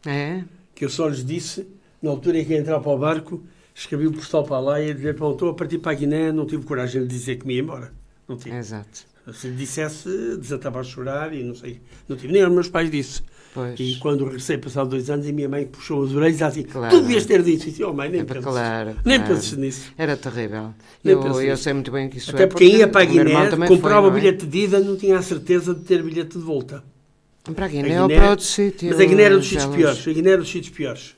É? Que eu só lhes disse, na altura em que ia entrar para o barco, escrevi o postal para lá e ia dizer, estou a partir para a Guiné, não tive coragem de dizer que me ia embora. Não tive. Exato. Se lhe dissesse, desatava a chorar e não sei. Não tive. Nem aos meus pais disse. Pois. E quando regressei, passado 2 anos, a minha mãe puxou as orelhas e disse assim, claro. Tu devias ter dito isso. Mãe, nem penses. Nem penses nisso. Era terrível. Eu sei muito bem que isso até porque quem ia para a Guiné, comprava o bilhete de ida, não tinha a certeza de ter bilhete de volta. Para a Guiné ou para outro sítio. Mas a Guiné era dos sítios piores. A Guiné era dos sítios piores.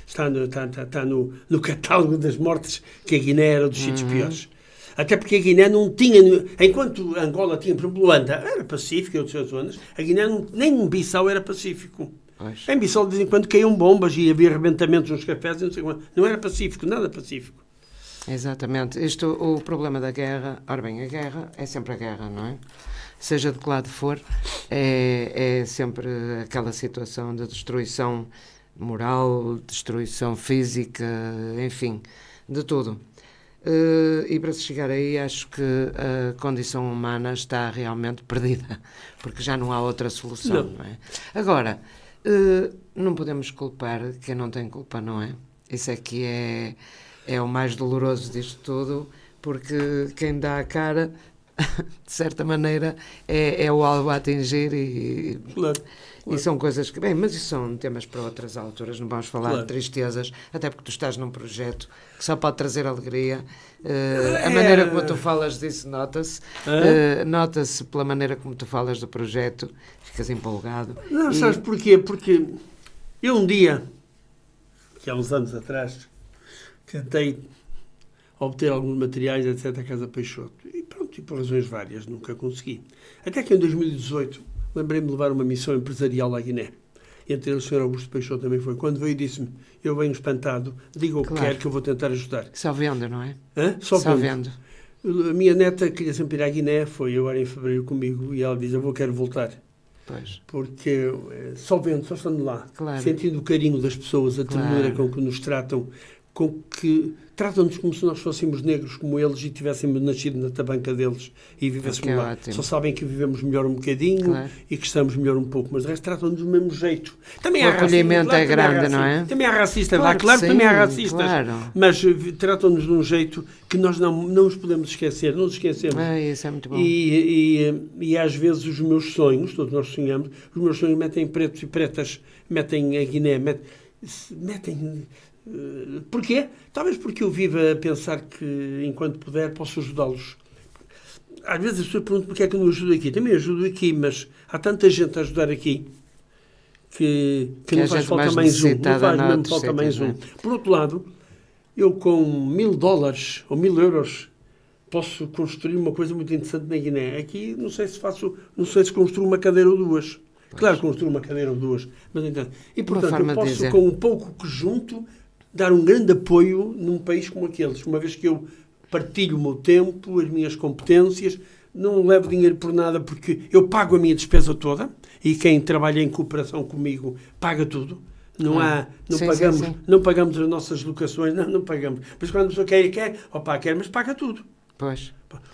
Está no catálogo das mortes que a Guiné era dos sítios piores. Até porque a Guiné não tinha... Enquanto Angola tinha, por exemplo, Luanda, era pacífico e outras zonas, a Guiné nem em Bissau era pacífico. Pois. Em Bissau, de vez em quando, caíam bombas e havia arrebentamentos nos cafés, não era pacífico, nada pacífico. Exatamente. O problema da guerra... Ora bem, a guerra é sempre a guerra, não é? Seja de que lado for, é sempre aquela situação de destruição moral, destruição física, enfim, de tudo. E para se chegar aí, acho que a condição humana está realmente perdida, porque já não há outra solução, não é? Agora, não podemos culpar quem não tem culpa, não é? Isso é que é o mais doloroso disto tudo, porque quem dá a cara, de certa maneira, é o alvo a atingir e... Claro. E são coisas que... Bem, mas isso são temas para outras alturas, não vamos falar de tristezas, até porque tu estás num projeto que só pode trazer alegria. A maneira como tu falas disso nota-se. Nota-se pela maneira como tu falas do projeto, ficas empolgado. Não, sabes porquê? Porque eu um dia, que há uns anos atrás, tentei obter alguns materiais, etc., a Casa Peixoto. E pronto, e por razões várias, nunca consegui. Até que em 2018... lembrei-me de levar uma missão empresarial à Guiné. E entre eles o Sr. Augusto Peixoto também foi. Quando veio e disse-me, eu venho espantado, diga o que quer que eu vou tentar ajudar. Só vendo, não é? Só vendo. A minha neta queria sempre ir à Guiné, foi agora em fevereiro comigo, e ela diz, quero voltar. Pois. Porque só vendo, só estando lá, sentindo o carinho das pessoas, a ternura com que nos tratam, com que tratam-nos como se nós fôssemos negros como eles e tivéssemos nascido na tabanca deles e vivêssemos lá. Ótimo. Só sabem que vivemos melhor um bocadinho e que estamos melhor um pouco, mas de resto tratam-nos do mesmo jeito. Também o acolhimento é grande, não é? Também há racistas, claro que também há racistas, mas tratam-nos de um jeito que nós não nos podemos esquecer, não nos esquecemos. Isso é muito bom. E às vezes os meus sonhos, todos nós sonhamos, os meus sonhos metem pretos e pretas, metem a Guiné, metem porquê? Talvez porque eu vivo a pensar que, enquanto puder, posso ajudá-los. Às vezes as pessoas perguntam porque é que eu não ajudo aqui. Também ajudo aqui, mas há tanta gente a ajudar aqui que não faz falta mais um. Não faz mesmo falta mais um. Por outro lado, eu com $1.000 ou €1.000 posso construir uma coisa muito interessante na Guiné. Aqui não sei se construo uma cadeira ou duas. Pois. Claro que construo uma cadeira ou duas, mas entendo. E portanto eu posso, com um pouco que junto, dar um grande apoio num país como aqueles, uma vez que eu partilho o meu tempo, as minhas competências, não levo dinheiro por nada porque eu pago a minha despesa toda e quem trabalha em cooperação comigo paga tudo. Não pagamos as nossas locações, não pagamos. Mas quando a pessoa quer, mas paga tudo. Pois.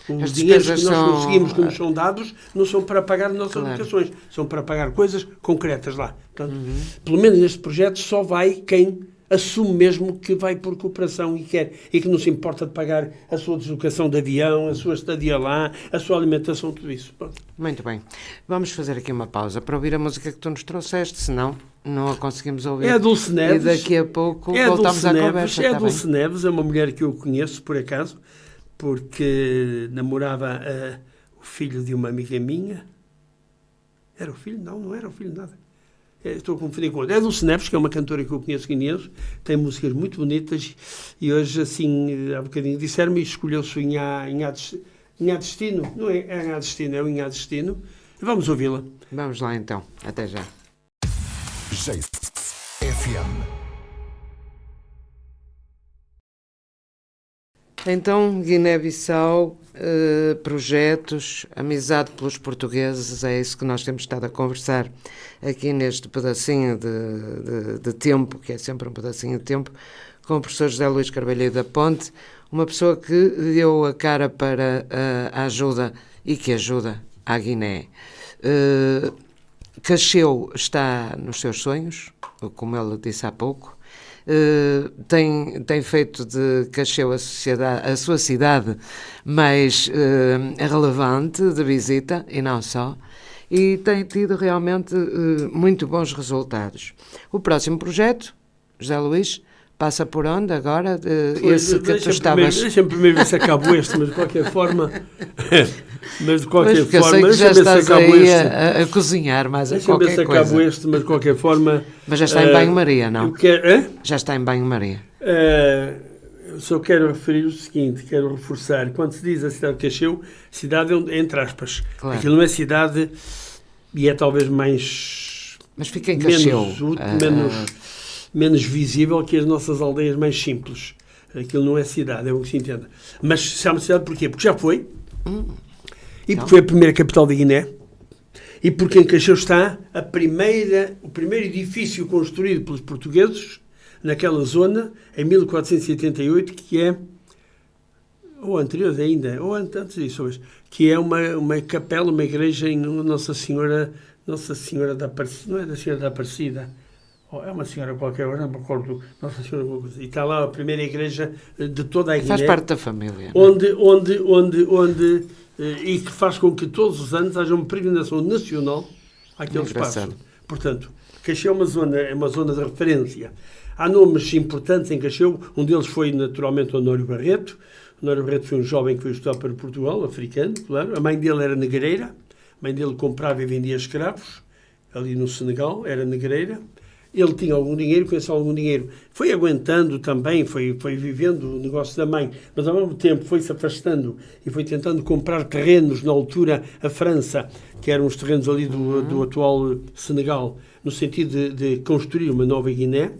Os dinheiros que nós conseguimos, que nos são dados, não são para pagar as nossas locações, são para pagar coisas concretas lá. Portanto, pelo menos neste projeto só vai quem assume mesmo que vai por cooperação e quer, e que não se importa de pagar a sua deslocação de avião, a sua estadia lá, a sua alimentação, tudo isso. Pronto. Muito bem. Vamos fazer aqui uma pausa para ouvir a música que tu nos trouxeste, senão não a conseguimos ouvir. É a Dulce Neves. E daqui a pouco voltamos à conversa. É a Dulce Neves, é uma mulher que eu conheço, por acaso, porque namorava o filho de uma amiga minha. Era o filho? Não era o filho, nada. Estou a confundir com outra. É a Dulce Neves, que é uma cantora que eu conheço guineense, tem músicas muito bonitas e hoje, assim, há bocadinho disseram-me e escolheu-se em Inhá-Destino, não é Inhá-Destino, é o Inhá-Destino. Vamos ouvi-la. Vamos lá então, até já. FM. Então, Guiné-Bissau, projetos, amizade pelos portugueses, é isso que nós temos estado a conversar aqui neste pedacinho de tempo, que é sempre um pedacinho de tempo, com o professor José Luís Carvalheiro da Ponte, uma pessoa que deu a cara para a ajuda e que ajuda à Guiné. Cacheu está nos seus sonhos, como ele disse há pouco. Tem feito de Cacheu a sua cidade mais relevante de visita, e não só, e tem tido realmente muito bons resultados. O próximo projeto, José Luís, passa por onde agora? Esse que tu estavas... Deixa-me primeiro ver se acabo este, mas de qualquer forma... Mas de qualquer Pois, forma... eu sei que já estás aí este. a cozinhar, mas a Deixa-me ver qualquer se coisa. acabo este, mas de qualquer forma... Mas já está em banho-maria, não? Hã? Já está em banho-maria. Eu só quero referir o seguinte, quero reforçar. Quando se diz a cidade de Cacheu, cidade é entre aspas. Claro. Aquilo não é cidade e é talvez mais... Mas fica em Cacheu. menos visível que as nossas aldeias mais simples. Aquilo não é cidade, é o que se entenda. Mas chama-se cidade porquê? Porque já foi. E porque foi a primeira capital da Guiné. E porque em Cacheu está o primeiro edifício construído pelos portugueses naquela zona, em 1488, que é, ou anterior ainda, ou antes disso, mas, que é uma capela, uma igreja em Nossa Senhora da Aparecida, não é da Senhora da Aparecida, é uma senhora qualquer, não me recordo, Nossa Senhora, e está lá a primeira igreja de toda a Guiné. Faz parte da família. Onde e que faz com que todos os anos haja uma peregrinação nacional àquele espaço. Portanto, Cacheu é uma zona de referência. Há nomes importantes em Cacheu, um deles foi naturalmente o Honório Barreto. O Honório Barreto foi um jovem que foi estudar para Portugal, africano, claro. A mãe dele era negreira, a mãe dele comprava e vendia escravos, ali no Senegal, era negreira. Ele tinha algum dinheiro, conheceu algum dinheiro. Foi aguentando também, foi vivendo o negócio da mãe, mas ao mesmo tempo foi-se afastando e foi tentando comprar terrenos, na altura, a França, que eram os terrenos ali do atual Senegal, no sentido de construir uma nova Guiné.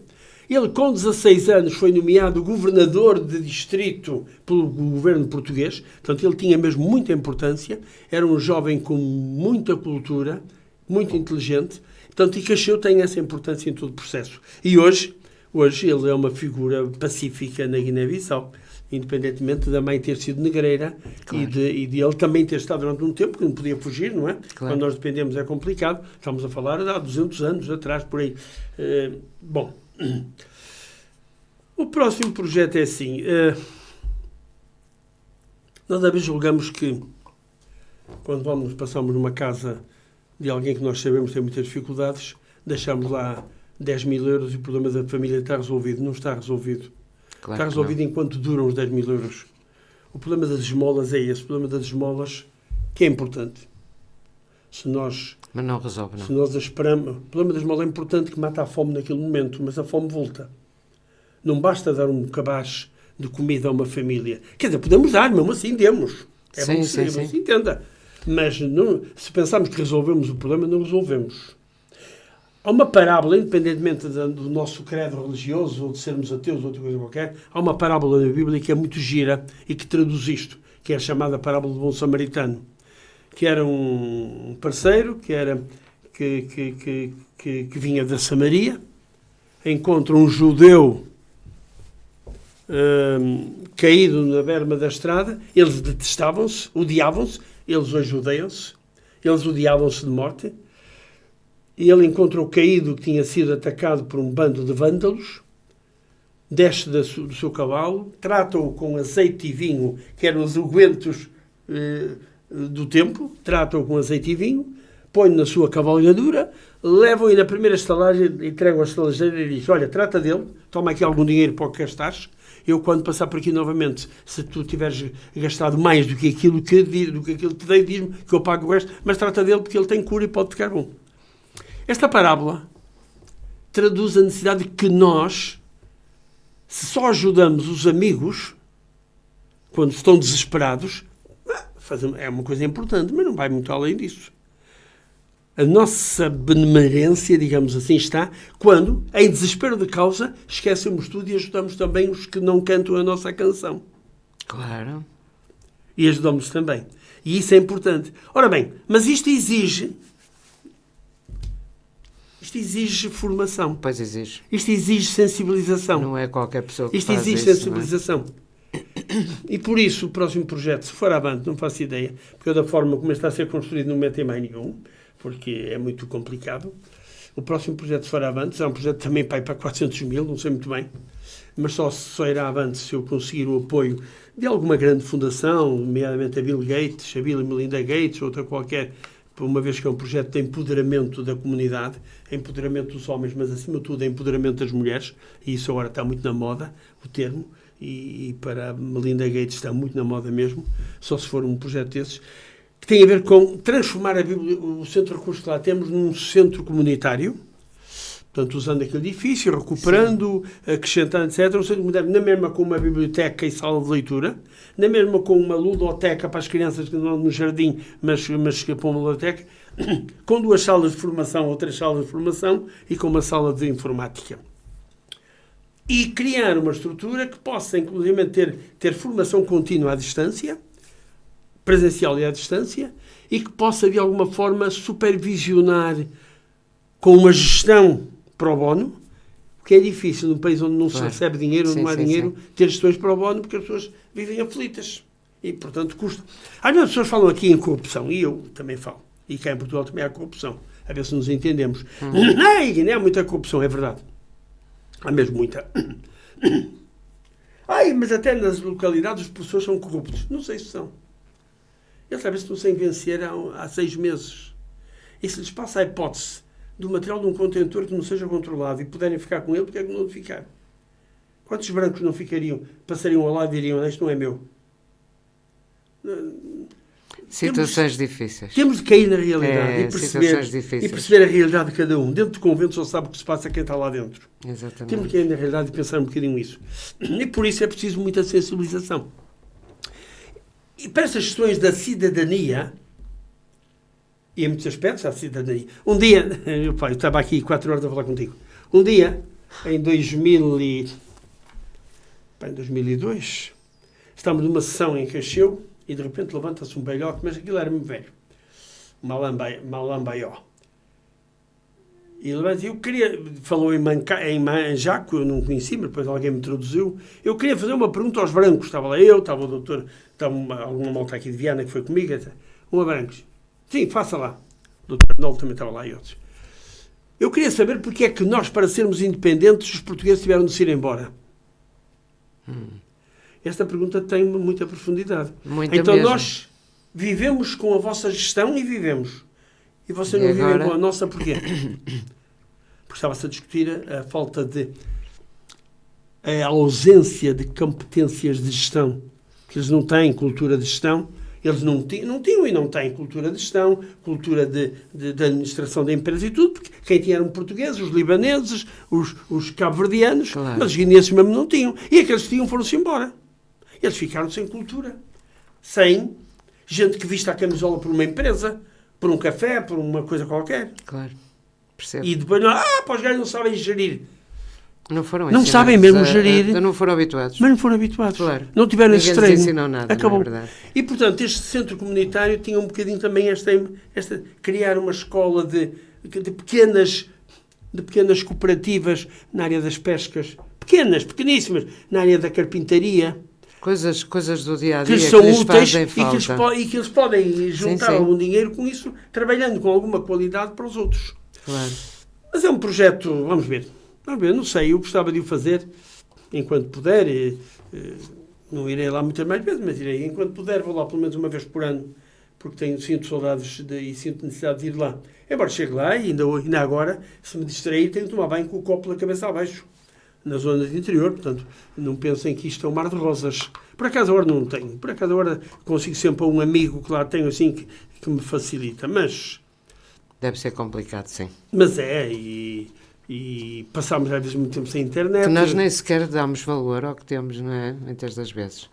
Ele, com 16 anos, foi nomeado governador de distrito pelo governo português, portanto, ele tinha mesmo muita importância, era um jovem com muita cultura, muito inteligente. Portanto, e Cacheu tem essa importância em todo o processo. E hoje ele é uma figura pacífica na Guiné-Bissau, independentemente da mãe ter sido negreira, claro. e de ele também ter estado durante um tempo, que não podia fugir, não é? Claro. Quando nós dependemos é complicado. Estamos a falar há 200 anos atrás, por aí. Bom, o próximo projeto é assim. Nós às vezes julgamos que, quando passamos numa casa de alguém que nós sabemos tem muitas dificuldades, deixamos lá 10.000 euros e o problema da família está resolvido. Não está resolvido. Claro, está resolvido enquanto duram os 10.000 euros. O problema das esmolas é esse. O problema das esmolas, que é importante. Mas não resolve, não. Se nós esperamos... O problema da esmola é importante, que mata a fome naquele momento, mas a fome volta. Não basta dar um cabaz de comida a uma família. Quer dizer, podemos dar, mesmo assim demos. É bom que se entenda. Mas não, se pensarmos que resolvemos o problema, não resolvemos. Há uma parábola, independentemente do nosso credo religioso, ou de sermos ateus, ou outra coisa qualquer, há uma parábola na Bíblia que é muito gira e que traduz isto, que é a chamada parábola do bom samaritano, que era um parceiro que vinha da Samaria, encontra um judeu caído na berma da estrada, eles detestavam-se, odiavam-se, eles hoje odeiam-se, eles odiavam-se de morte, e ele encontra o caído que tinha sido atacado por um bando de vândalos, desce do seu cavalo, trata-o com azeite e vinho, que eram os ungüentos do templo, trata-o com azeite e vinho, põe na sua cavalgadura, levam-o na primeira estalagem, entregam a estalageira e diz: olha, trata dele, toma aqui algum dinheiro para o que gastares, eu quando passar por aqui novamente, se tu tiveres gastado mais do que aquilo que te dei, diz-me que eu pago o resto, mas trata dele porque ele tem cura e pode ficar bom. Esta parábola traduz a necessidade de que nós, se só ajudamos os amigos quando estão desesperados, é uma coisa importante, mas não vai muito além disso. A nossa benemerência, digamos assim, está quando, em desespero de causa, esquecemos tudo e ajudamos também os que não cantam a nossa canção. Claro. E ajudamos também. E isso é importante. Ora bem, mas isto exige formação. Pois exige. Isto exige sensibilização. Não é qualquer pessoa que Isto faz exige isso, sensibilização. E por isso, o próximo projeto, se for avante, não faço ideia, porque da forma como está a ser construído não metem mais nenhum, porque é muito complicado. O próximo projeto, se for avante, será um projeto também para 400 mil, não sei muito bem, mas só irá avante se eu conseguir o apoio de alguma grande fundação, nomeadamente a Bill Gates, a Bill e Melinda Gates, outra qualquer, uma vez que é um projeto de empoderamento da comunidade, empoderamento dos homens, mas acima de tudo empoderamento das mulheres, e isso agora está muito na moda, o termo, e para a Melinda Gates está muito na moda mesmo, só se for um projeto desses, que tem a ver com transformar o centro de recursos que lá temos num centro comunitário, portanto, usando aquele edifício, recuperando, acrescentando, etc. Um centro comunitário, na mesma com uma biblioteca e sala de leitura, na mesma com uma ludoteca para as crianças que não andam no jardim, mas que para uma ludoteca, com 2 salas de formação ou 3 salas de formação e com uma sala de informática. E criar uma estrutura que possa, inclusive, ter formação contínua à distância, presencial e à distância, e que possa, de alguma forma, supervisionar com uma gestão pro bono, porque é difícil num país onde não se recebe dinheiro, onde não há dinheiro, ter gestões pro bono, porque as pessoas vivem aflitas. E, portanto, custa. Às vezes as pessoas falam aqui em corrupção, e eu também falo. E cá em Portugal também há corrupção. A ver se nos entendemos. Não há muita corrupção, é verdade. Há mesmo muita. Mas até nas localidades as pessoas são corruptos. Não sei se são. Eles sabem se não se venceram há 6 meses. E se lhes passa a hipótese do material de um contentor que não seja controlado e puderem ficar com ele, porque é que não ficar? Quantos brancos não ficariam, passariam ao lado e diriam, isto não é meu? Situações difíceis. Temos de cair na realidade e perceber a realidade de cada um. Dentro do convento só sabe o que se passa quem está lá dentro. Exatamente. Temos de cair na realidade e pensar um bocadinho isso. E por isso é preciso muita sensibilização. E para essas questões da cidadania, e em muitos aspectos há cidadania. Um dia, eu estava aqui 4 horas a falar contigo. Um dia, em 2002, estávamos numa sessão em Cacheu e de repente levanta-se um velhote, mas aquilo era muito velho. Malambaió. E eu queria, falou em Manjaco, eu não conheci, mas depois alguém me introduziu. Eu queria fazer uma pergunta aos brancos. Estava lá eu, estava o doutor, estava alguma malta aqui de Viana que foi comigo, etc. A brancos. Sim, faça lá. O doutor Arnoldo também estava lá e outros. Eu queria saber porque é que nós, para sermos independentes, os portugueses tiveram de se ir embora. Esta pergunta tem muita profundidade. Então mesmo. Nós vivemos com a vossa gestão e vivemos. E vocês não vivem com a nossa porquê? Porque estava-se a discutir a falta de... a ausência de competências de gestão. Que eles não têm cultura de gestão. Eles não tinham e não têm cultura de gestão, cultura de administração da empresa e tudo, porque quem tinha eram portugueses, os libaneses, os cabo-verdianos, claro. Mas os guineenses mesmo não tinham. E aqueles que tinham foram-se embora. Eles ficaram sem cultura. Sem gente que vista a camisola por uma empresa, por um café, por uma coisa qualquer. Claro, percebo. E depois, os gajos não sabem gerir. Não sabem mesmo gerir. Não foram habituados. Mas não foram habituados. Claro. Não tiveram esse treino. Ninguém ensinou nada, acabou. Não é verdade. E, portanto, este centro comunitário tinha um bocadinho também criar uma escola de pequenas cooperativas na área das pescas. Pequeníssimas. Na área da carpintaria. Coisas do dia-a-dia que são úteis e que eles podem juntar algum dinheiro com isso, trabalhando com alguma qualidade para os outros. Claro. Mas é um projeto, vamos ver, não sei, eu gostava de o fazer enquanto puder, não irei lá muitas mais vezes, mas irei enquanto puder, vou lá pelo menos uma vez por ano, porque sinto saudades e sinto necessidade de ir lá. Embora chegue lá e ainda agora, se me distrair, tenho que tomar banho com o copo da cabeça abaixo, na zona de interior, portanto, não pensem que isto é um mar de rosas. Por acaso agora não tenho, por acaso agora consigo sempre um amigo que lá tenho assim que me facilita, mas... Deve ser complicado, sim. Mas e passámos às vezes muito tempo sem internet. Que nós nem sequer damos valor ao que temos, não é? Muitas das vezes.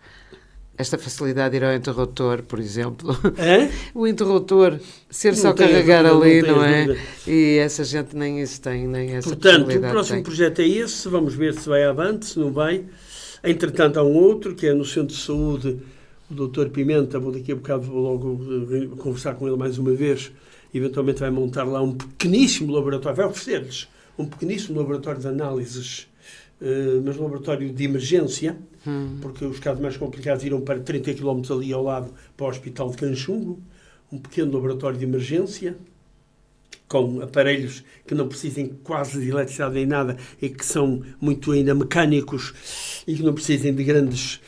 esta facilidade de ir ao interruptor, por exemplo. É? O interruptor, ser Não só tenho carregar dúvida, ali, não não tenho é? dúvida. E essa gente nem isso tem, nem essa Portanto, o possibilidade próximo tem. projeto é esse, vamos ver se vai avante, se não vai. Entretanto, há um outro, que é no Centro de Saúde, o Dr. Pimenta, vou daqui a bocado vou logo conversar com ele mais uma vez, eventualmente vai montar lá um pequeníssimo laboratório, vai oferecer-lhes um pequeníssimo laboratório de análises, mas um laboratório de emergência, porque os casos mais complicados irão para 30 km ali ao lado, para o Hospital de Canchungo, um pequeno laboratório de emergência, com aparelhos que não precisem quase de eletricidade nem nada e que são muito ainda mecânicos e que não precisem de grandes...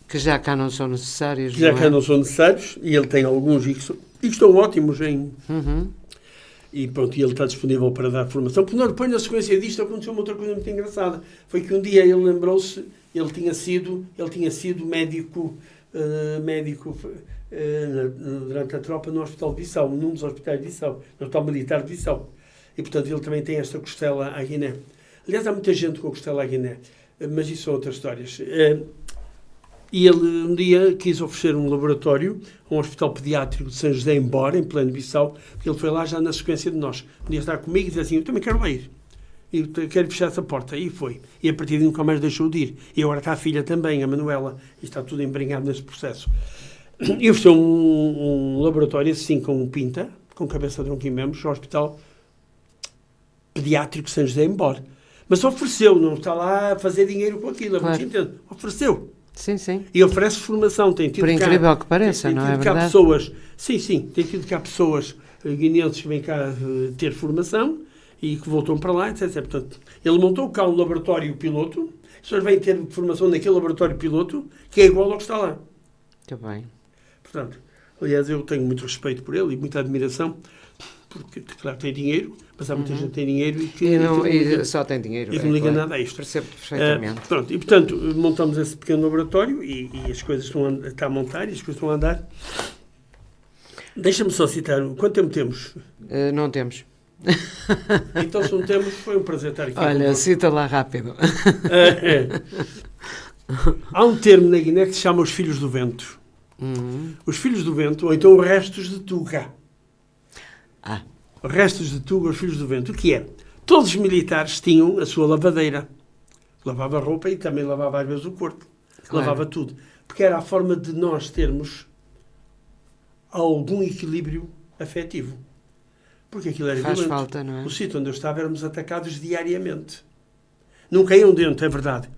Que já cá não são necessários, Já não cá é? não são necessários, e ele tem alguns e que estão ótimos em... E pronto, ele está disponível para dar formação. Porque depois, na sequência disto, aconteceu uma outra coisa muito engraçada. Foi que um dia ele lembrou-se, ele tinha sido médico, durante a tropa no Hospital de Bissau, num dos hospitais de Bissau, no Hospital Militar de Bissau. E, portanto, ele também tem esta costela à Guiné. Aliás, há muita gente com costela à Guiné, mas isso são outras histórias. E ele um dia quis oferecer um laboratório a um hospital pediátrico de São José em Bora, em pleno Bissau, porque ele foi lá já na sequência de nós. Um dia estar comigo e dizer assim, eu também quero lá ir. E quero fechar essa porta. E foi. E a partir de nunca mais deixou de ir. E agora está a filha também, a Manuela, e está tudo embrenhado nesse processo. E ofereceu um laboratório assim com um pinta, com cabeça de tronco e membros, ao Hospital Pediátrico de São José em Bora. Mas ofereceu, não está lá a fazer dinheiro com aquilo, Claro. ofereceu. Sim, sim. E oferece formação. Tem tido Por incrível que pareça, tem não tido é cá verdade? pessoas, sim, tem tido cá pessoas guineenses que vêm cá ter formação e que voltam para lá, etc. Portanto, ele montou cá um laboratório piloto, as pessoas vêm ter formação naquele laboratório piloto, que é igual ao que está lá. Muito bem. Portanto, aliás, eu tenho muito respeito por ele e muita admiração, porque, claro, tem dinheiro, mas há muita gente que tem dinheiro e que E só tem dinheiro. e que não liga claro. nada a isto. Percebo perfeitamente. Pronto, e portanto, montamos esse pequeno laboratório e as coisas estão a montar e as coisas estão a andar. Deixa-me só citar, quanto tempo temos? Não temos. Então, se não temos, foi um prazer estar aqui. Olha, convosco. cita lá rápido. Há um termo na Guiné que se chama os filhos do vento. Os filhos do vento, ou então os restos de Tuga. Ah, Restos de Tuga, os filhos do vento. O que é? Todos os militares tinham a sua lavadeira. Lavava a roupa e também lavava às vezes o corpo. Claro. Lavava tudo. Porque era a forma de nós termos algum equilíbrio afetivo. Porque aquilo era faz violento. falta, não é? O sítio onde eu estava éramos atacados diariamente. Não caíam dentro, é verdade.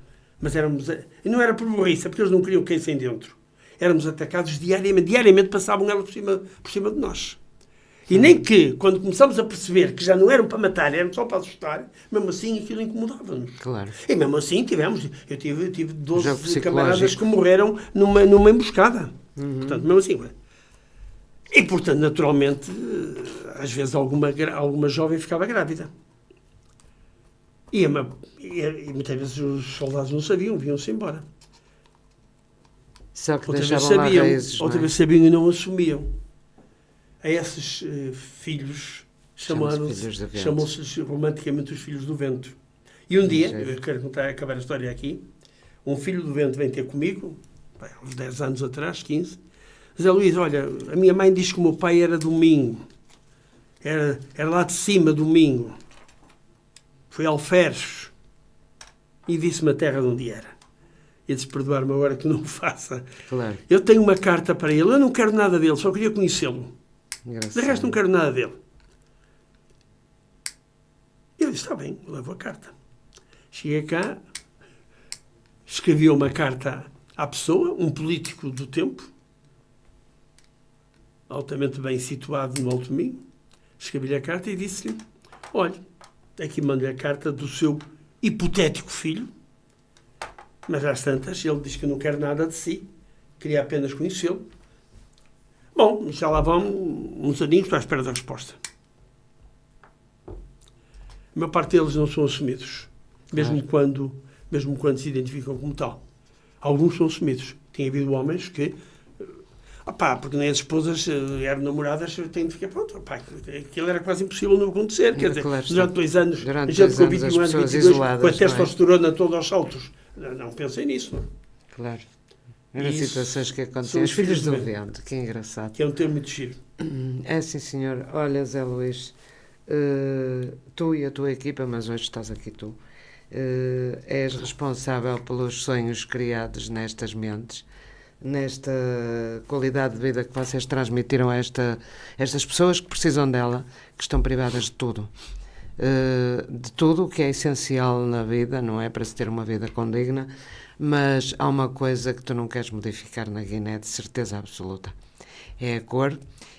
Mas éramos... E não era por burrice, é porque eles não queriam que caíssem dentro. Éramos atacados diariamente. Diariamente passavam elas por cima de nós. E nem que, quando começamos a perceber que já não eram para matar, eram só para assustar, mesmo assim aquilo incomodava-nos. Claro. E mesmo assim eu tive 12 Jogo camaradas psicológico. que morreram numa emboscada. Portanto, mesmo assim. E, portanto, naturalmente, às vezes alguma jovem ficava grávida. E muitas vezes os soldados não sabiam, vinham-se embora. Só que Outra vez deixavam lá sabiam, raízes, não outra é? vez sabiam e não assumiam. A esses filhos chamam-se romanticamente os filhos do vento. E um dia, eu quero acabar a história aqui, um filho do vento vem ter comigo, há uns 10 anos atrás, 15, Zé Luís, olha, a minha mãe diz que o meu pai era do Minho, era lá de cima do Minho, foi Alferes, e disse-me a terra de onde era. E disse, perdoar-me agora que não o faça. Claro. Eu tenho uma carta para ele, eu não quero nada dele, só queria conhecê-lo. Engraçado. De resto, não quero nada dele. Eu disse, está bem, levo a carta. Cheguei cá, escrevi uma carta à pessoa, um político do tempo, altamente bem situado no Alto Minho. Escrevi-lhe a carta e disse-lhe, olha, aqui mando-lhe a carta do seu hipotético filho, mas às tantas ele diz que não quer nada de si, queria apenas conhecê-lo. Bom, já lá vão uns aninhos, estou à espera da resposta. A maior parte deles não são assumidos, mesmo quando se identificam como tal. Alguns são assumidos. Tem havido homens que, porque nem as esposas eram namoradas, têm de ficar, pronto, aquilo era quase impossível não acontecer. Quer dizer, Claro, durante 2 anos, durante a gente 2 com anos, 21 as anos, pessoas 22, isoladas, com a não é? testosterona toda aos saltos. Não pensem nisso, não é? Claro. Eram Isso situações que são aconteciam. os Os filhos do vento, vento, que engraçado. que é um termo muito giro. É sim, senhor. Olha, Zé Luís, tu e a tua equipa, mas hoje estás aqui tu, és responsável pelos sonhos criados nestas mentes, nesta qualidade de vida que vocês transmitiram a estas pessoas que precisam dela, que estão privadas de tudo. De tudo o que é essencial na vida, não é? Para se ter uma vida condigna, mas há uma coisa que tu não queres modificar na Guiné, de certeza absoluta. É a cor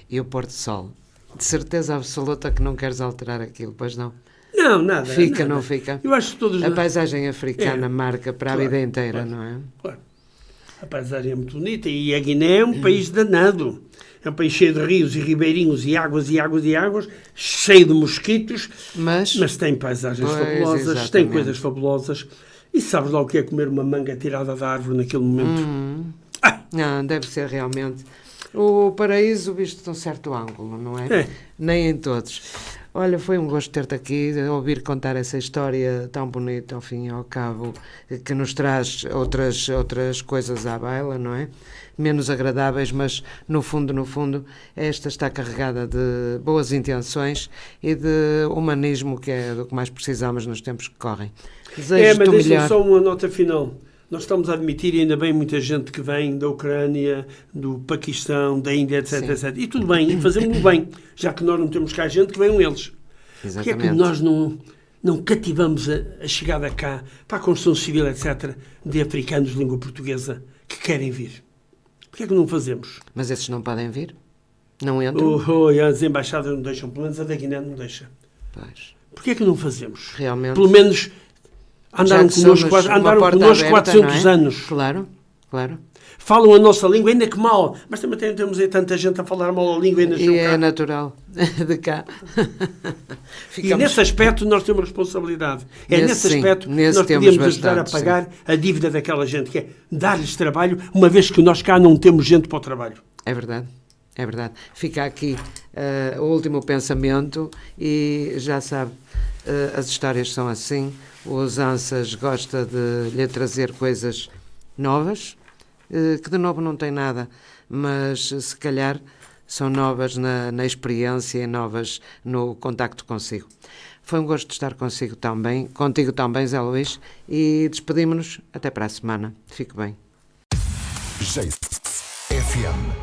e o pôr do sol. De certeza absoluta que não queres alterar aquilo, pois não? Não, nada. Fica, nada. não fica? Eu acho que todos... A paisagem africana marca para a vida inteira, claro, não é? Claro. A paisagem é muito bonita e a Guiné é um país danado. É um país cheio de rios e ribeirinhos e águas e águas e águas, cheio de mosquitos, mas tem paisagens fabulosas, exatamente. tem coisas fabulosas. E sabes lá o que é comer uma manga tirada da árvore naquele momento? Não, deve ser realmente o paraíso visto de um certo ângulo, não é? É. Nem em todos. Olha, foi um gosto ter-te aqui, ouvir contar essa história tão bonita, ao fim e ao cabo, que nos traz outras coisas à baila, não é? Menos agradáveis, mas no fundo, esta está carregada de boas intenções e de humanismo, que é do que mais precisamos nos tempos que correm. Mas Desejo-te o deixa-me melhor. só uma nota final. Nós estamos a admitir, e ainda bem, muita gente que vem da Ucrânia, do Paquistão, da Índia, etc, Sim. etc. E tudo bem, e fazemos bem, já que nós não temos cá gente que venham eles. Porque é Exatamente. que nós não cativamos a chegada cá para a construção civil, etc., de africanos de língua portuguesa que querem vir? Porquê é que não fazemos? Mas esses não podem vir? Não entram? As embaixadas não deixam, pelo menos a da Guiné não deixa. Pois. Porquê é que não fazemos? Realmente. Pelo menos andaram Já que connosco, somos uma andaram porta connosco aberta, 400 não é? anos. Claro, claro. Falam a nossa língua, ainda que mal. Mas também temos aí tanta gente a falar mal a língua e ainda E é cá. natural de cá. E nesse aspecto nós temos responsabilidade. É nesse sim, aspecto que nesse nós temos podemos ajudar a bastante, pagar a dívida daquela gente, que é dar-lhes trabalho, uma vez que nós cá não temos gente para o trabalho. É verdade, é verdade. Fica aqui o último pensamento e já sabe, as histórias são assim. O Usanças gosta de lhe trazer coisas novas, que de novo não tem nada, mas se calhar são novas na experiência e novas no contacto consigo. Foi um gosto de estar contigo também, Zé Luís, e despedimos-nos até para a semana. Fique bem. FM